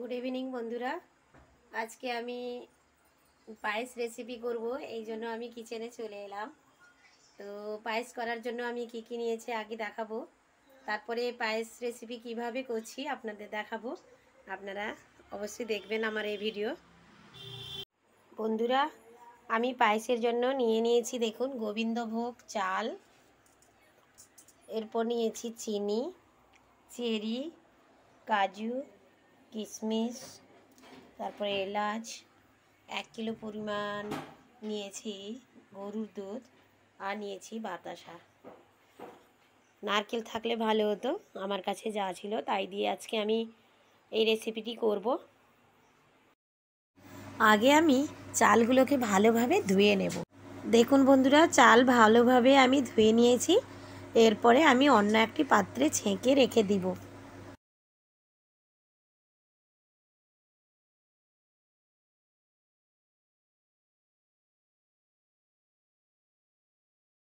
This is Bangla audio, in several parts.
গুড ইভিনিং বন্ধুরা। আজকে আমি পায়েস রেসিপি করব, এই জন্য আমি কিচেনে চলে এলাম। তো পায়েস করার জন্য আমি কি কি নিয়েছি আগে দেখাবো, তারপরে পায়েস রেসিপি কিভাবে করছি আপনাদের দেখাবো। আপনারা অবশ্যই দেখবেন আমার এই ভিডিও। বন্ধুরা, আমি পায়েসের জন্য নিয়েছি দেখুন গোবিন্দভোগ চাল, এরপর নিয়েছি চিনি, চেরি, কাজু, কিশমিশ, তারপরে এলাচ, 1 কিলো পরিমাণ নিয়েছি গরুর দুধ, আর নিয়েছি বাতাসা। নারকেল থাকলে ভালো হতো, আমার কাছে যা ছিল তাই দিয়ে আজকে আমি এই রেসিপিটি করব। আগে আমি চালগুলোকে ভালোভাবে ধুয়ে নেব। দেখুন বন্ধুরা, চাল ভালোভাবে আমি ধুয়ে নিয়েছি। এরপরে আমি অন্য একটি পাত্রে ছেঁকে রেখে দিব।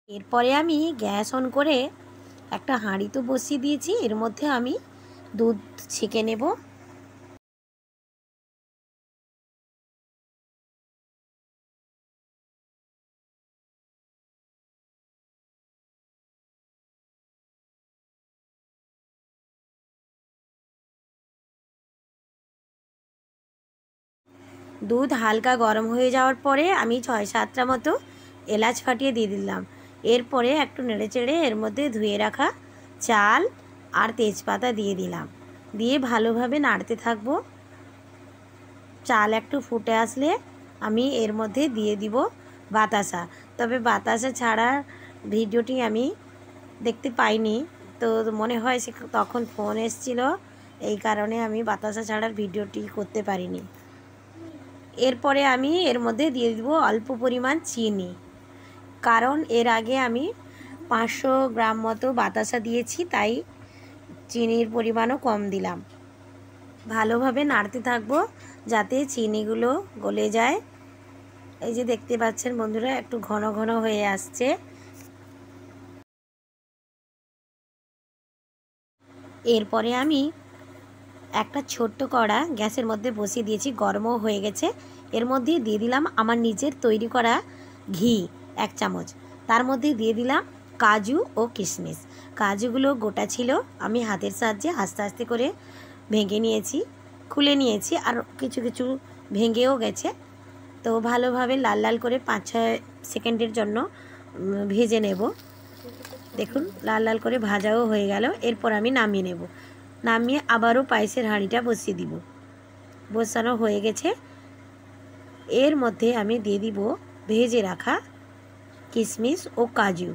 এরপরে আমি গ্যাস অন করে একটা হাঁড়ি তো বসিয়ে দিয়েছি, এর মধ্যে আমি দুধ ছেঁকে নেব। দুধ হালকা গরম হয়ে যাওয়ার পরে আমি 6-7টা মতো এলাচ ফাটিয়ে দিয়ে দিলাম। এরপরে একটু নেড়েচেড়ে এর মধ্যে ধুয়ে রাখা চাল আর তেজপাতা দিয়ে দিলাম, দিয়ে ভালোভাবে নাড়তে থাকবো। চাল একটু ফুটে আসলে আমি এর মধ্যে দিয়ে দিব বাতাসা। তবে বাতাসা ছাড়া ভিডিওটি আমি দেখতে পাইনি, তো মনে হয় সে তখন ফোন এসেছিলো, এই কারণে আমি বাতাসা ছাড়ার ভিডিওটি করতে পারিনি। এরপরে আমি এর মধ্যে দিয়ে দিব অল্প পরিমাণ চিনি, কারণ এর আগে আমি 500 গ্রাম মতো বাতাসা দিয়েছি, তাই চিনির পরিমাণও কম দিলাম। ভালোভাবে নাড়তে থাকবো যাতে চিনিগুলো গলে যায়। এই যে দেখতে পাচ্ছেন বন্ধুরা, একটু ঘন ঘন হয়ে আসছে। এরপরে আমি একটা ছোট্ট কড়া গ্যাসের মধ্যে বসিয়ে দিয়েছি, গরমও হয়ে গেছে। এর মধ্যে দিয়ে দিলাম আমার নিজের তৈরি করা ঘি 1 চামচ। তার মধ্যে দিয়ে দিলাম কাজু ও কিশমিশ। কাজুগুলো গোটা ছিল, আমি হাতের সাহায্যে আস্তে আস্তে করে ভেঙে নিয়েছি, খুলে নিয়েছি, আর কিছু কিছু ভেঙেও গেছে। তো ভালোভাবে লাল লাল করে 5-6 সেকেন্ডের জন্য ভেজে নেব। দেখুন লাল লাল করে ভাজাও হয়ে গেল। এরপর আমি নামিয়ে নেব। নামিয়ে আবারও পায়েসের হাঁড়িটা বসিয়ে দিব। বসানো হয়ে গেছে। এর মধ্যে আমি দিয়ে দিব ভেজে রাখা কিশমিশ ও কাজু।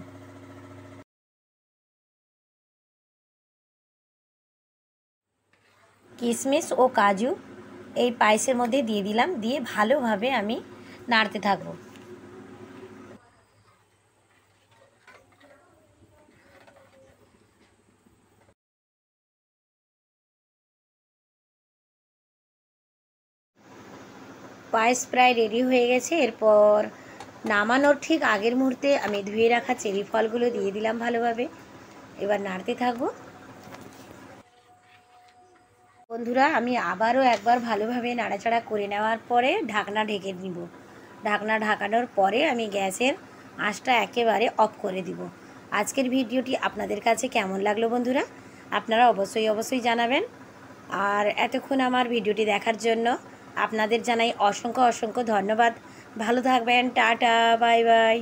কিশমিশ ও কাজু এই পায়েসের মধ্যে দিয়ে দিলাম, দিয়ে ভালোভাবে আমি নাড়তে থাকবো। পায়েস প্রায় রেডি হয়ে গেছে। এরপর নামানোর ঠিক আগের মুহূর্তে আমি ধুয়ে রাখা চেরি ফলগুলো দিয়ে দিলাম ভালোভাবে। এবার নাড়তে থাকবো। বন্ধুরা, আমি আবারও একবার ভালোভাবে নাড়াচাড়া করে নেওয়ার পরে ঢাকনা ঢেকে দিব। ঢাকনা ঢাকানোর পরে আমি গ্যাসের আঁচটা একেবারে অফ করে দিব। আজকের ভিডিওটি আপনাদের কাছে কেমন লাগলো বন্ধুরা, আপনারা অবশ্যই জানাবেন। আর এতক্ষণ আমার ভিডিওটি দেখার জন্য আপনাদের জানাই অসংখ্য ধন্যবাদ। ভালো থাকবেন। Tata, bye bye.